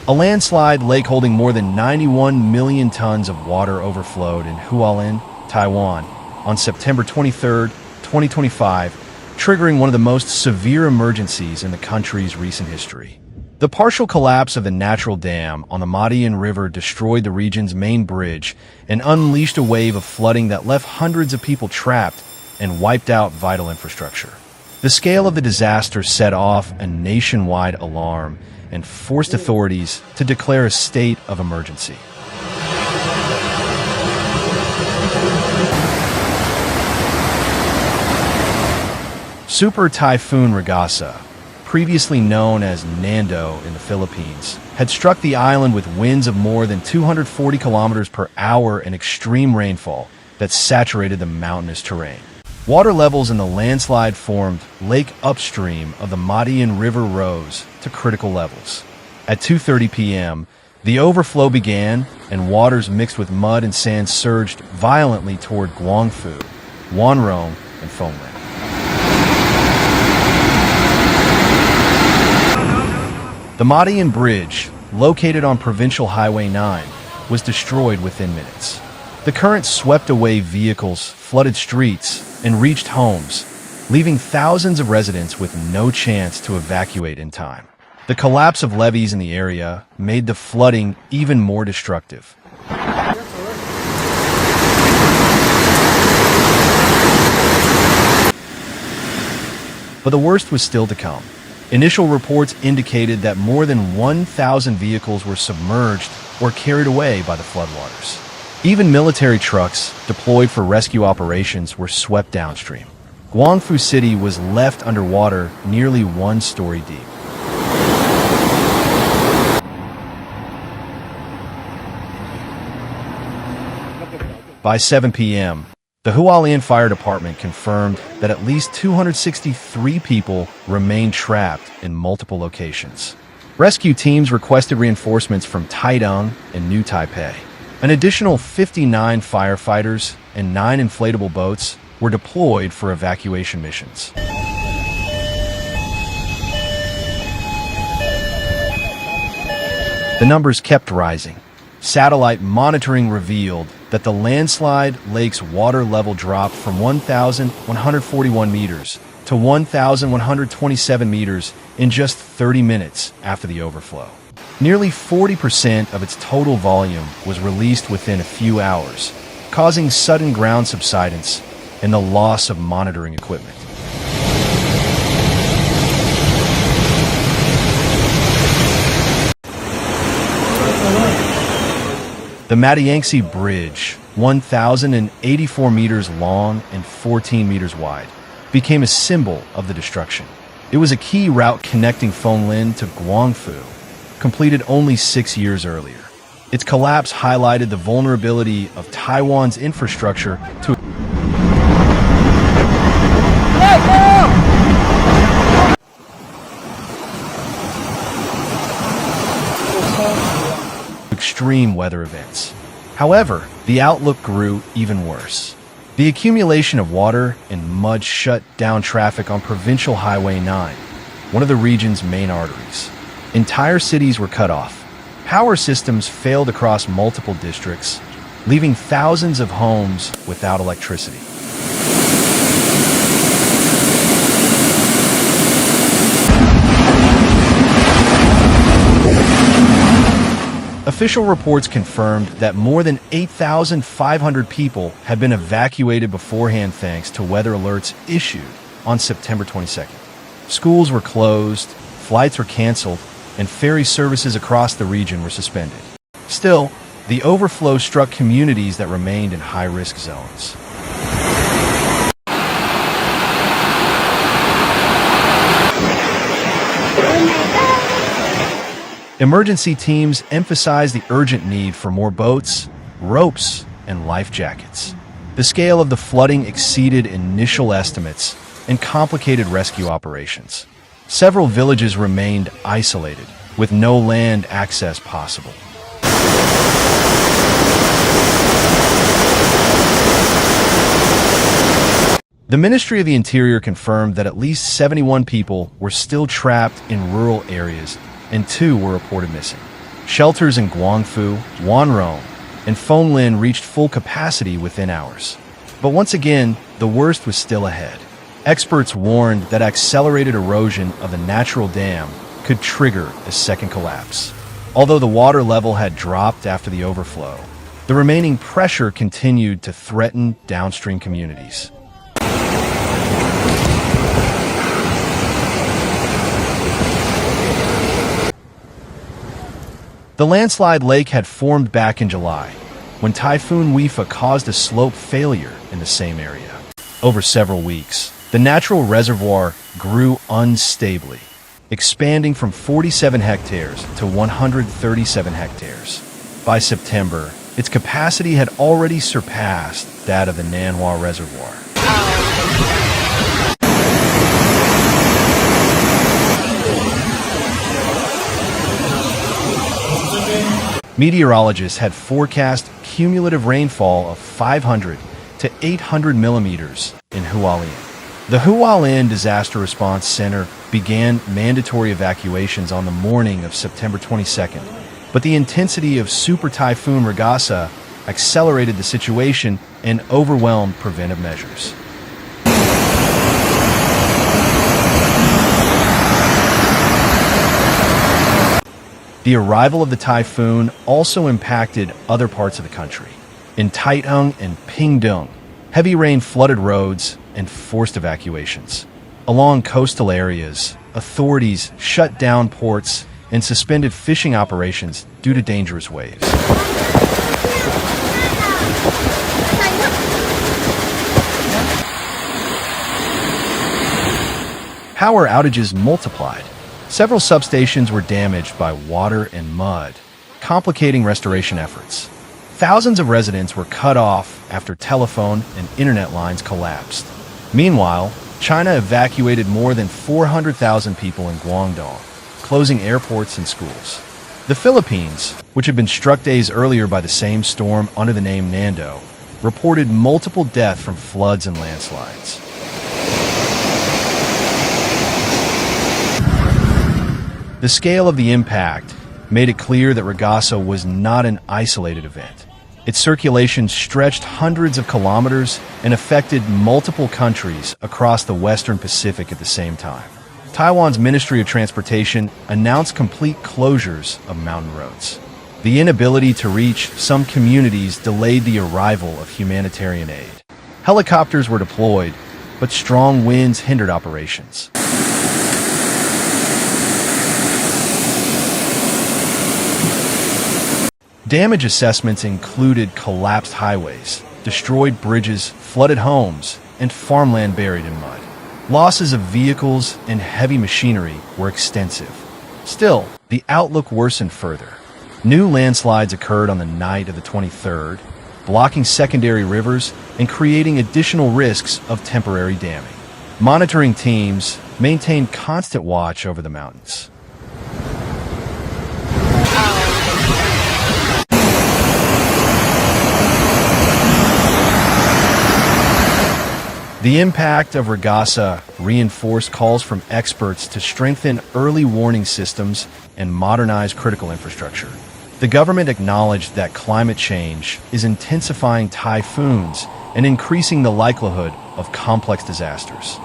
A landslide lake holding more than 91 million tons of water overflowed in Hualien, Taiwan, on September 23, 2025, triggering one of the most severe emergencies in the country's recent history. The partial collapse of the natural dam on the Mataian River destroyed the region's main bridge and unleashed a wave of flooding that left hundreds of people trapped and wiped out vital infrastructure. The scale of the disaster set off a nationwide alarm and forced authorities to declare a state of emergency. Super Typhoon Ragasa, previously known as Nando in the Philippines, had struck the island with winds of more than 240 kilometers per hour and extreme rainfall that saturated the mountainous terrain. Water levels in the landslide formed lake upstream of the Mataian River rose to critical levels. At 2:30 p.m., the overflow began and waters mixed with mud and sand surged violently toward Guangfu, Wanrong, and Fenglin. The Mataian Bridge, located on Provincial Highway 9, was destroyed within minutes. The current swept away vehicles, flooded streets, and reached homes, leaving thousands of residents with no chance to evacuate in time. The collapse of levees in the area made the flooding even more destructive. But the worst was still to come. Initial reports indicated that more than 1,000 vehicles were submerged or carried away by the floodwaters. Even military trucks deployed for rescue operations were swept downstream. Guangfu City was left underwater nearly 1 story deep. By 7 p.m., the Hualien Fire Department confirmed that at least 263 people remained trapped in multiple locations. Rescue teams requested reinforcements from Taitung and New Taipei. An additional 59 firefighters and 9 inflatable boats were deployed for evacuation missions. The numbers kept rising. Satellite monitoring revealed that the landslide lake's water level dropped from 1,141 meters to 1,127 meters in just 30 minutes after the overflow. Nearly 40% of its total volume was released within a few hours, causing sudden ground subsidence and the loss of monitoring equipment. The Mataian Bridge, 1,084 meters long and 14 meters wide, became a symbol of the destruction. It was a key route connecting Fenglin to Guangfu, completed only 6 years earlier. Its collapse highlighted the vulnerability of Taiwan's infrastructure to extreme weather events. However, the outlook grew even worse. The accumulation of water and mud shut down traffic on Provincial Highway 9, one of the region's main arteries. Entire cities were cut off. Power systems failed across multiple districts, leaving thousands of homes without electricity. Official reports confirmed that more than 8,500 people had been evacuated beforehand thanks to weather alerts issued on September 22nd. Schools were closed, flights were canceled, and ferry services across the region were suspended. Still, the overflow struck communities that remained in high-risk zones. Emergency teams emphasized the urgent need for more boats, ropes, and life jackets. The scale of the flooding exceeded initial estimates and complicated rescue operations. Several villages remained isolated, with no land access possible. The Ministry of the Interior confirmed that at least 71 people were still trapped in rural areas and 2 were reported missing. Shelters in Guangfu, Wanrong, and Fenglin reached full capacity within hours. But once again, the worst was still ahead. Experts warned that accelerated erosion of the natural dam could trigger a second collapse. Although the water level had dropped after the overflow, the remaining pressure continued to threaten downstream communities. The landslide lake had formed back in July, when Typhoon Haifa caused a slope failure in the same area. Over several weeks, the natural reservoir grew unstably, expanding from 47 hectares to 137 hectares. By September, its capacity had already surpassed that of the Nanhua Reservoir. Meteorologists had forecast cumulative rainfall of 500 to 800 millimeters in Hualien. The Hualien Disaster Response Center began mandatory evacuations on the morning of September 22nd, but the intensity of Super Typhoon Ragasa accelerated the situation and overwhelmed preventive measures. The arrival of the typhoon also impacted other parts of the country. In Taitung and Pingtung, heavy rain flooded roads and forced evacuations. Along coastal areas, authorities shut down ports and suspended fishing operations due to dangerous waves. Power outages multiplied. Several substations were damaged by water and mud, complicating restoration efforts. Thousands of residents were cut off after telephone and internet lines collapsed. Meanwhile, China evacuated more than 400,000 people in Guangdong, closing airports and schools. The Philippines, which had been struck days earlier by the same storm under the name Nando, reported multiple deaths from floods and landslides. The scale of the impact made it clear that Ragasa was not an isolated event. Its circulation stretched hundreds of kilometers and affected multiple countries across the Western Pacific at the same time. Taiwan's Ministry of Transportation announced complete closures of mountain roads. The inability to reach some communities delayed the arrival of humanitarian aid. Helicopters were deployed, but strong winds hindered operations. Damage assessments included collapsed highways, destroyed bridges, flooded homes, and farmland buried in mud. Losses of vehicles and heavy machinery were extensive. Still, the outlook worsened further. New landslides occurred on the night of the 23rd, blocking secondary rivers and creating additional risks of temporary damming. Monitoring teams maintained constant watch over the mountains. The impact of Ragasa reinforced calls from experts to strengthen early warning systems and modernize critical infrastructure. The government acknowledged that climate change is intensifying typhoons and increasing the likelihood of complex disasters.